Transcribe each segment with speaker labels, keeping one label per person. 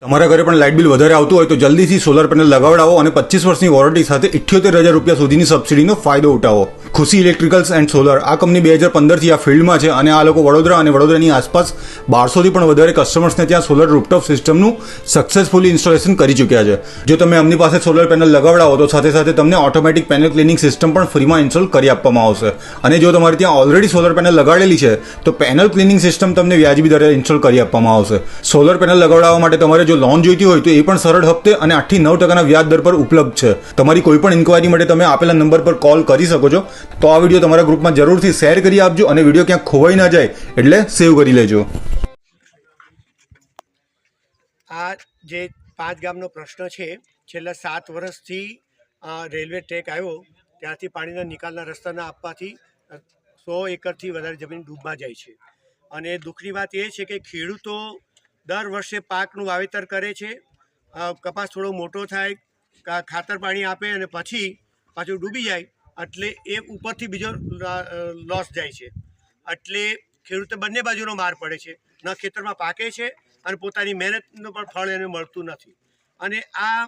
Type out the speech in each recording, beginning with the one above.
Speaker 1: તમારા ઘરે પણ લાઇટ બિલ વધારે આવતું હોય તો જલ્દીથી સોલર પેનલ લગાવડાવો અને 25 વર્ષની વોરંટી સાથે 78,000 રૂપિયા સુધીની સબસિડીનો ફાયદો ઉઠાવો. ખુશી ઇલેક્ટ્રિકલ્સ એન્ડ સોલર આ કંપની 2015 થી આ ફિલ્ડમાં છે અને આ લોકો વડોદરા અને વડોદરાની આસપાસ 1200 થી પણ વધારે કસ્ટમર્સને ત્યાં સોલર રૂફટોપ સિસ્ટમનું સક્સેસફુલી ઇન્સ્ટોલેશન કરી ચૂક્યા છે. જો તમે એમની પાસે સોલર પેનલ લગાવડાવો તો સાથે સાથે તમને ઓટોમેટિક પેનલ ક્લિનિંગ સિસ્ટમ પણ ફ્રીમાં ઇન્સ્ટોલ કરી આપવામાં આવશે. અને જો તમારે ત્યાં ઓલરેડી સોલર પેનલ લગાડેલી છે તો પેનલ ક્લિનિંગ સિસ્ટમ તમને વ્યાજબી દરે ઇન્સ્ટોલ કરી આપવામાં આવશે. સોલર પેનલ લગાવડાવવા માટે તમારે જો લોન જોઈતી હોય તો એ પણ સરળ હપ્તે અને 8 થી 9% વ્યાજ દર પર ઉપલબ્ધ છે. તમારી કોઈ પણ ઇન્ક્વાયરી માટે તમે આપેલા નંબર પર કોલ કરી શકો છો. તો આ વિડીયો તમારા ગ્રુપમાં જરૂરથી શેર કરી આપજો અને વિડીયો ક્યાંક ખોવાઈ ના જાય એટલે સેવ કરી લેજો.
Speaker 2: આ જે 5 ગામનો પ્રશ્ન છે, છેલ્લા 7 વર્ષથી રેલવે ટ્રેક આવ્યો ત્યારથી પાણીના નિકાલના રસ્તા ન આપવાથી 100 એકરથી વધારે જમીન ડૂબમાં જાય છે. અને દુઃખની વાત એ છે કે ખેડૂતો દર વર્ષે પાકનું વાવેતર કરે છે, કપાસ થોડો મોટો થાય, ખાતર પાણી આપે અને પછી પાછું ડૂબી જાય એટલે એ ઉપરથી બીજો લોસ જાય છે. એટલે ખેડૂતો બંને બાજુનો માર પડે છે, ન ખેતરમાં પાકે છે અને પોતાની મહેનતનું પણ ફળ એને મળતું નથી. અને આ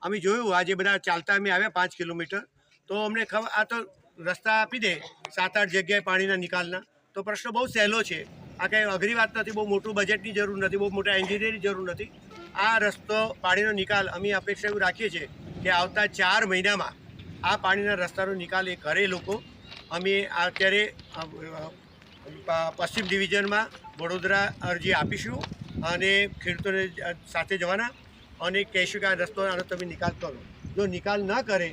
Speaker 2: અમે જોયું, આજે બધા ચાલતા અમે આવ્યા 5 કિલોમીટર, તો અમને ખબર આ તો રસ્તા આપી દે 7-8 જગ્યાએ પાણીના નિકાલના, તો પ્રશ્ન બહુ સહેલો છે. આ કંઈ અઘરી વાત નથી, બહુ મોટું બજેટની જરૂર નથી, બહુ મોટા એન્જિનિયરની જરૂર નથી. આ રસ્તો પાણીનો નિકાલ અમે અપેક્ષા એવું રાખીએ છીએ કે આવતા 4 મહિનામાં આ પાણીના રસ્તાનો નિકાલ એ કરે લોકો. અમે અત્યારે પશ્ચિમ ડિવિઝનમાં વડોદરા અરજી આપીશું અને ખેડૂતોને સાથે જવાના અને કહીશું કે આ રસ્તો આનો તમે નિકાલ કરો. જો નિકાલ ન કરે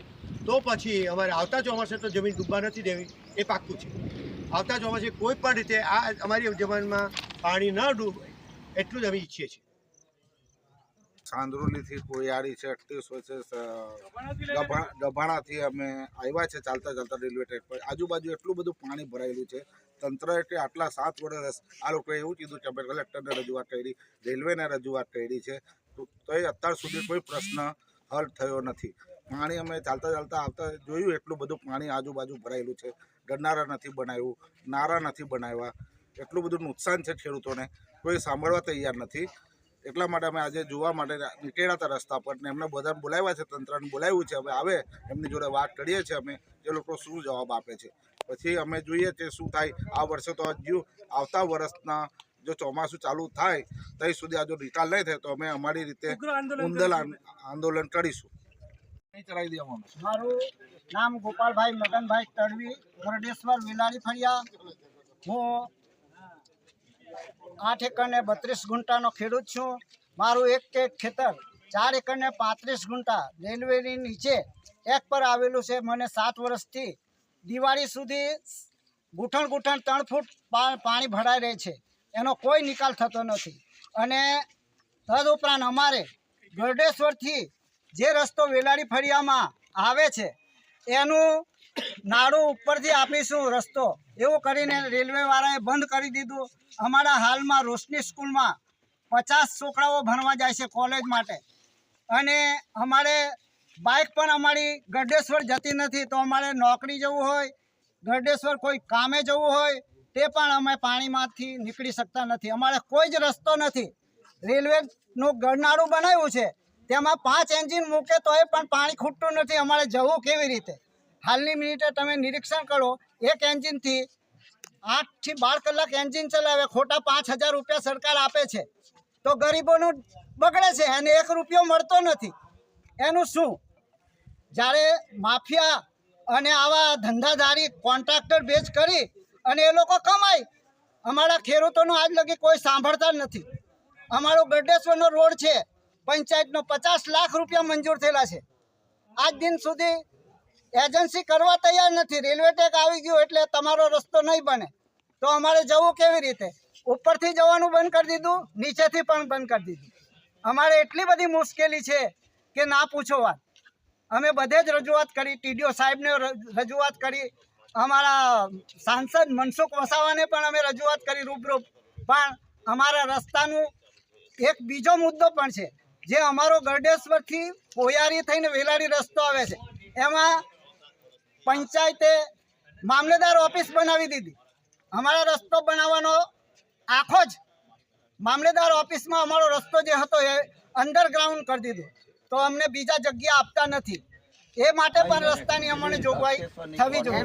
Speaker 2: તો પછી અમારે આવતા ચોમાસે તો જમીન ડૂબવા નથી દેવી, એ પાક્કું છે. આવતા ચોમાસે કોઈ પણ રીતે આ અમારી જમીનમાં પાણી ન ડૂબે એટલું જ અમે ઈચ્છીએ છીએ.
Speaker 3: સાંદરોલીથી કોયારી છે, અટ્ટેશ્વર છે, ગભાણાથી અમે આવ્યા છે ચાલતા ચાલતા રેલવે ટ્રેક પર. આજુબાજુ એટલું બધું પાણી ભરાયેલું છે. તંત્ર એટલે આટલા 7 વર્ષ આ લોકોએ એવું કીધું કે અમે કલેક્ટરને રજૂઆત કરી, રેલવેને રજૂઆત કરી છે, તો એ અત્યાર સુધી કોઈ પ્રશ્ન હલ થયો નથી. પાણી અમે ચાલતા ચાલતા આવતા જોયું એટલું બધું પાણી આજુબાજુ ભરાયેલું છે. ગરનારા નથી બનાવ્યું, નારા નથી બનાવ્યા, એટલું બધું નુકસાન છે ખેડૂતોને, કોઈ સાંભળવા તૈયાર નથી. એટલા માટે અમે આજે જોવા માટે નીકળ્યા હતા રસ્તા પર ને એમને બધાને બોલાવ્યા છે, તંત્રને બોલાવ્યું છે. હવે આવે એમની જોડે વાત કરીએ છીએ અમે, એ લોકો શું જવાબ આપે છે. પછી અમે જોઈએ કે શું થાય. આ વર્ષે તો હજુ આવતા વર્ષના જો ચોમાસું ચાલુ થાય ત્યાં સુધી આ જો નિકાલ નહીં થાય તો અમે અમારી રીતે ઉંદલ આંદોલન કરીશું. ચલાવી દેવાનું.
Speaker 4: મારું નામ ગોપાલભાઈ મગનભાઈ તડવી, ગરડેશ્વર વિલાડી ફળિયા. હું 8 એકર ને 32 ગુંઠાનો ખેડૂત છું. મારું એક ખેતર 4 એકર ને 35 ગુંઠા રેલવેની નીચે એક પર આવેલું છે. મને 7 વર્ષથી દિવાળી સુધી ગુઠણ 3 ફૂટ પાણી ભરાઈ રહે છે, એનો કોઈ નિકાલ થતો નથી. અને તદુપરાંત અમારે ગરડેશ્વરથી જે રસ્તો વેલાડી ફળિયામાં આવે છે એનું નાડું ઉપરથી આપીશું રસ્તો, એવું કરીને રેલવેવાળાએ બંધ કરી દીધું. અમારા હાલમાં રોશની સ્કૂલમાં 50 છોકરાઓ ભણવા જાય છે કોલેજ માટે, અને અમારે બાઇક પણ અમારી ગરડેશ્વર જતી નથી. તો અમારે નોકરી જવું હોય, ગરડેશ્વર કોઈ કામે જવું હોય તે પણ અમે પાણીમાંથી નીકળી શકતા નથી. અમારે કોઈ જ રસ્તો નથી. રેલવેનું ગરનાળું બનાવ્યું છે, તેમાં 5 એન્જિન મૂકે તો એ પણ પાણી ખૂટતું નથી. અમારે જવું કેવી રીતે? હાલની મિનિટે તમે નિરીક્ષણ કરો, એક એન્જિનથી 8 થી 12 કલાક એન્જિન ચલાવે, ખોટા 5,000 રૂપિયા સરકાર આપે છે, તો ગરીબોનું બગડે છે અને 1 રૂપિયો મળતો નથી. એનું શું? જ્યારે માફિયા અને આવા ધંધાદારી કોન્ટ્રાક્ટર બેચ કરી અને એ લોકો કમાય, અમારા ખેડૂતોનું આજ લગી કોઈ સાંભળતા નથી. અમારો ગરડેશ્વરનો રોડ છે, પંચાયતનો 50 લાખ રૂપિયા મંજૂર થયેલા છે, આજ દિન સુધી એજન્સી કરવા તૈયાર નથી. રેલવે ટ્રેક આવી ગયું એટલે તમારો રસ્તો નહીં બને, તો અમારે જવું કેવી રીતે? ઉપરથી જવાનું બંધ કરી દીધું, નીચેથી પણ બંધ કરી દીધું. અમારે એટલી બધી મુશ્કેલી છે કે ના પૂછો વાત. અમે બધે જ રજૂઆત કરી, ટીડીઓ સાહેબને રજૂઆત કરી, અમારા સાંસદ મનસુખ વસાવાને પણ અમે રજૂઆત કરી રૂબરૂ. પણ અમારા રસ્તાનું એક બીજો મુદ્દો પણ છે, જે અમારો ગરડેશ્વરથી કોયારી થઈને વેલાડી રસ્તો આવે છે, એમાં પંચાયતે મામલેદાર ઓફિસ બનાવી દીધી. અમારા રસ્તો બનાવવાનો આખો જ મામલેદાર ઓફિસમાં અમારો રસ્તો જે હતો એ અંડરગ્રાઉન્ડ કરી દીધું, તો અમને બીજા જગ્યા આપતા નથી. એ માટે પણ રસ્તાની અમને જોગવાઈ થવી જોઈએ.